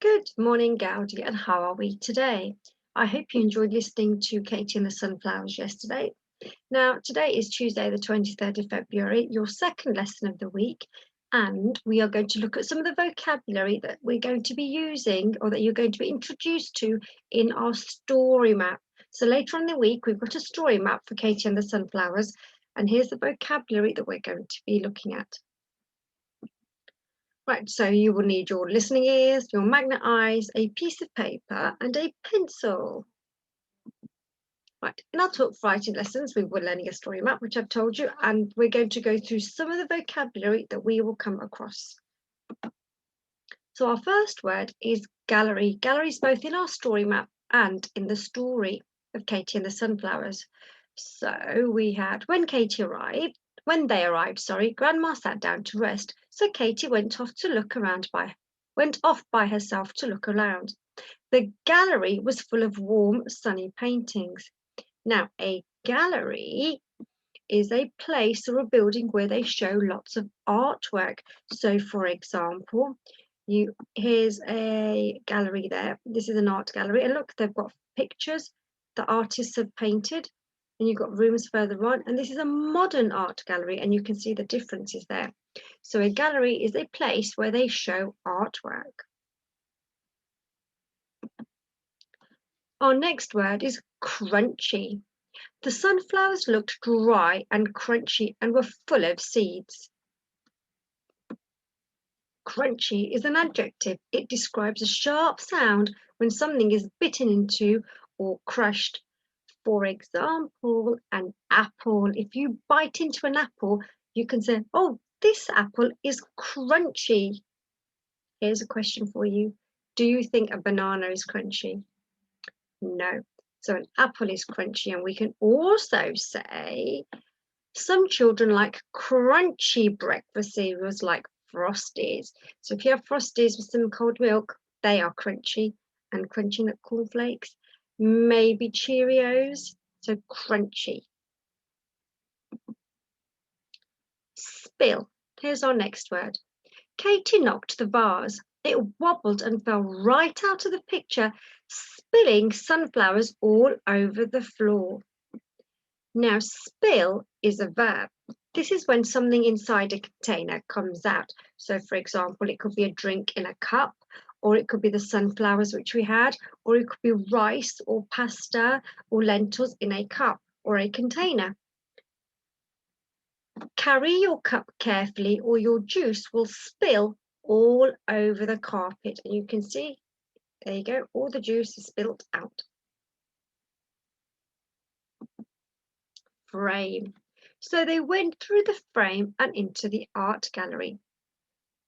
Good morning, Gaudi, and how are we today? I hope you enjoyed listening to Katie and the Sunflowers yesterday. Now, today is Tuesday, the 23rd of February, your second lesson of the week, and we are going to look at some of the vocabulary that we're going to be using or that you're going to be introduced to in our story map. So later on in the week, we've got a story map for Katie and the Sunflowers, and here's the vocabulary that we're going to be looking at. Right, so you will need your listening ears, your magnet eyes, a piece of paper and a pencil. Right, in our talk writing lessons, we were learning a story map, which I've told you, and we're going to go through some of the vocabulary that we will come across. So our first word is gallery. Gallery is both in our story map and in the story of Katie and the Sunflowers. So we had when they arrived, Grandma sat down to rest. So Katie went off by herself to look around. The gallery was full of warm, sunny paintings. Now, a gallery is a place or a building where they show lots of artwork. So, for example, here's a gallery there. This is an art gallery, and look, they've got pictures that artists have painted, and you've got rooms further on. And this is a modern art gallery, and you can see the differences there. So, a gallery is a place where they show artwork. Our next word is crunchy. The sunflowers looked dry and crunchy and were full of seeds. Crunchy is an adjective. It describes a sharp sound when something is bitten into or crushed. For example, an apple. If you bite into an apple, you can say, oh, this apple is crunchy. Here's a question for you. Do you think a banana is crunchy? No. So an apple is crunchy, and we can also say some children like crunchy breakfast cereals like Frosties. So if you have Frosties with some cold milk, they are crunchy, and crunchy nut cornflakes, maybe Cheerios, so crunchy. Spill. Here's our next word. Katie knocked the vase. It wobbled and fell right out of the picture, spilling sunflowers all over the floor. Now, spill is a verb. This is when something inside a container comes out. So, for example, it could be a drink in a cup, or it could be the sunflowers which we had, or it could be rice or pasta or lentils in a cup or a container. Carry your cup carefully or your juice will spill all over the carpet. And you can see, there you go, all the juice is spilled out. Frame. So they went through the frame and into the art gallery.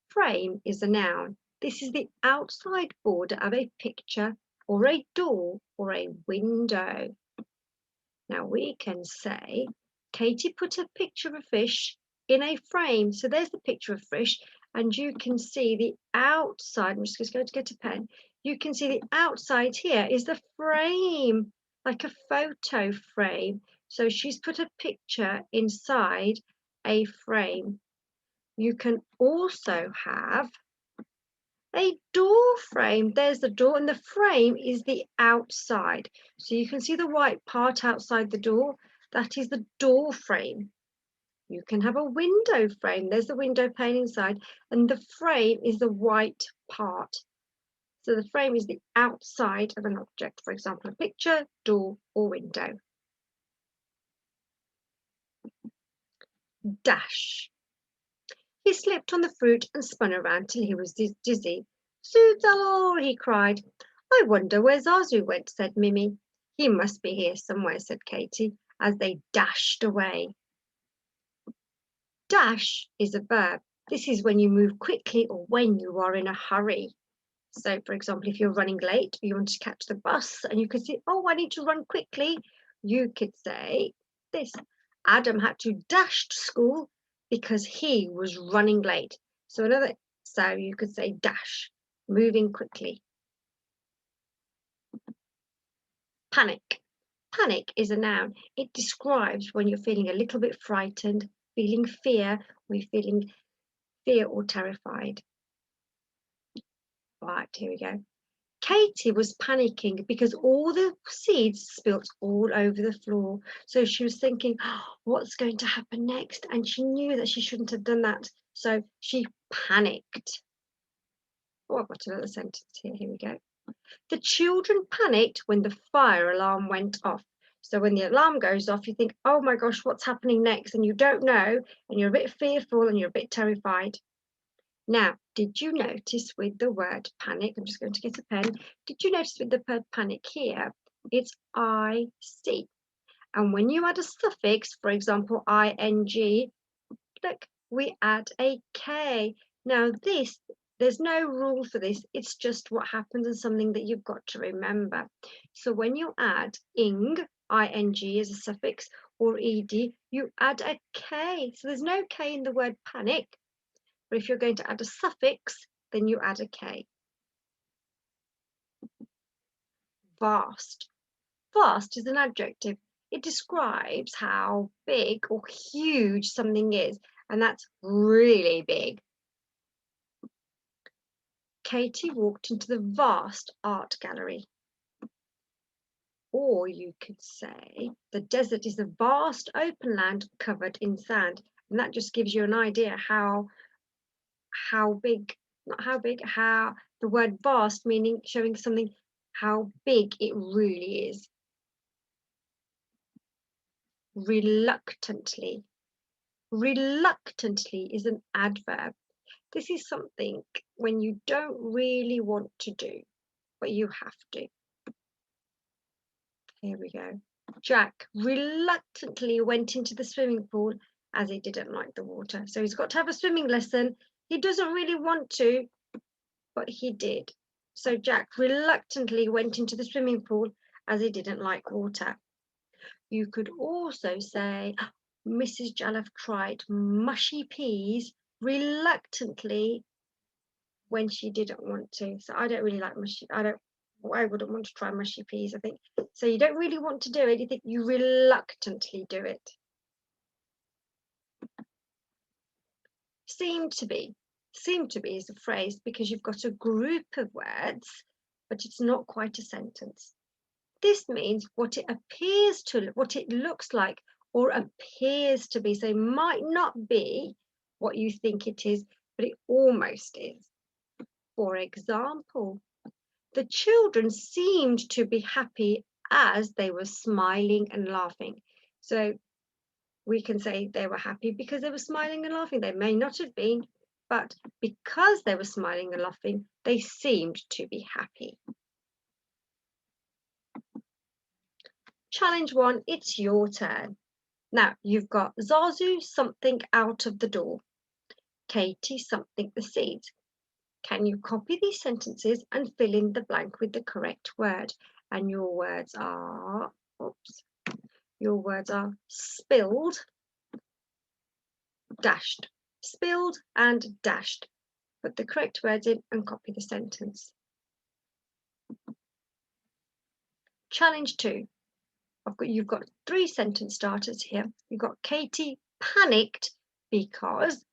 Frame is a noun. This is the outside border of a picture or a door or a window. Now we can say, Katie put a picture of a fish in a frame. So there's the picture of fish, and you can see the outside. I'm just going to get a pen. You can see the outside here is the frame, like a photo frame. So she's put a picture inside a frame. You can also have a door frame. There's the door, and the frame is the outside. So you can see the white part outside the door. That is the door frame. You can have a window frame. There's the window pane inside, and the frame is the white part. So the frame is the outside of an object, for example, a picture, door, or window. Dash. He slipped on the fruit and spun around till he was dizzy. Zoodle, he cried. I wonder where Zazu went, said Mimi. He must be here somewhere, said Katie, as they dashed away. Dash is a verb. This is when you move quickly or when you are in a hurry. So, for example, if you're running late, you want to catch the bus, and you could say, oh, I need to run quickly. You could say this. Adam had to dash to school because he was running late. So you could say dash, moving quickly. Panic. Panic is a noun. It describes when you're feeling a little bit frightened, feeling fear, or you're feeling fear or terrified. Right, here we go. Katie was panicking because all the seeds spilt all over the floor. So she was thinking, oh, what's going to happen next? And she knew that she shouldn't have done that. So she panicked. Oh, I've got another sentence here. Here we go. The children panicked when the fire alarm went off. So when the alarm goes off, you think, oh my gosh, what's happening next? And you don't know, and you're a bit fearful and you're a bit terrified. Now, did you notice with the word panic, I'm just going to get a pen. Did you notice with the word panic here, it's IC. And when you add a suffix, for example, ing, look, we add a K. Now there's no rule for this. It's just what happens and something that you've got to remember. So when you add ing as a suffix, or ed, you add a K. So there's no K in the word panic. But if you're going to add a suffix, then you add a K. Vast. Vast is an adjective. It describes how big or huge something is, and that's really big. Katie walked into the vast art gallery. Or you could say the desert is a vast open land covered in sand, and that just gives you an idea how big, not how big, how the word vast meaning showing something how big it really is. Reluctantly. Reluctantly is an adverb. This is something when you don't really want to do, but you have to. Here we go. Jack reluctantly went into the swimming pool as he didn't like the water. So he's got to have a swimming lesson. He doesn't really want to, but he did. So Jack reluctantly went into the swimming pool as he didn't like water. You could also say Mrs Jalaf tried mushy peas reluctantly when she didn't want to. So I don't really like mushy. I wouldn't want to try mushy peas, I think. So you don't really want to do it. You think you reluctantly do it. Seem to be. Seem to be is a phrase because you've got a group of words, but it's not quite a sentence. This means what it appears to, what it looks like or appears to be. So it might not be what you think it is, but it almost is. For example, the children seemed to be happy as they were smiling and laughing. So we can say they were happy because they were smiling and laughing. They may not have been, but because they were smiling and laughing, they seemed to be happy. Challenge 1, it's your turn. Now you've got Zazu something out of the door. Katie something the seeds. Can you copy these sentences and fill in the blank with the correct word? And your words are, spilled, dashed. Spilled and dashed. Put the correct words in and copy the sentence. Challenge 2. You've got 3 sentence starters here. You've got Katie panicked because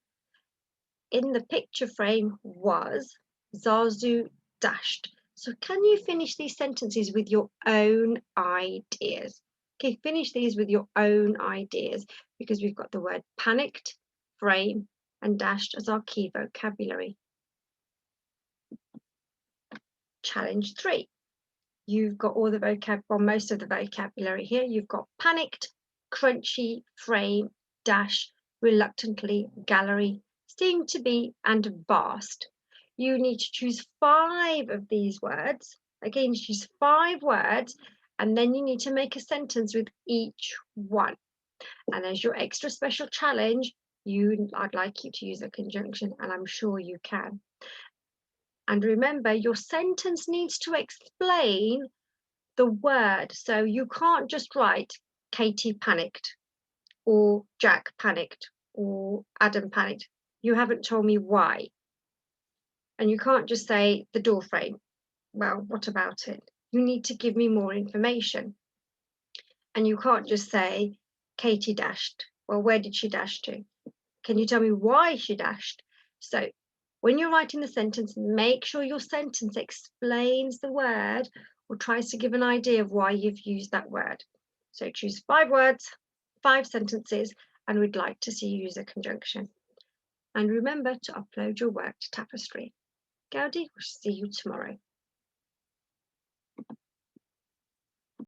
in the picture frame was Zazu dashed. So can you finish these sentences with your own ideas? Okay, finish these with your own ideas because we've got the word panicked, frame, and dashed as our key vocabulary. Challenge 3. You've got all the most of the vocabulary here. You've got panicked, crunchy, frame, dash, reluctantly, gallery, seem to be, and vast. You need to choose 5 of these words. Again, choose 5 words, and then you need to make a sentence with each one. And as your extra special challenge, I'd like you to use a conjunction, and I'm sure you can. And remember, your sentence needs to explain the word. So you can't just write Katie panicked or Jack panicked or Adam panicked. You haven't told me why. And you can't just say the door frame. Well, what about it? You need to give me more information. And you can't just say Katie dashed. Well, where did she dash to? Can you tell me why she dashed? So When you're writing the sentence, make sure your sentence explains the word or tries to give an idea of why you've used that word. So choose 5 words, 5 sentences, and we'd like to see you use a conjunction. And remember to upload your work to Tapestry. Gaudi, we'll see you tomorrow.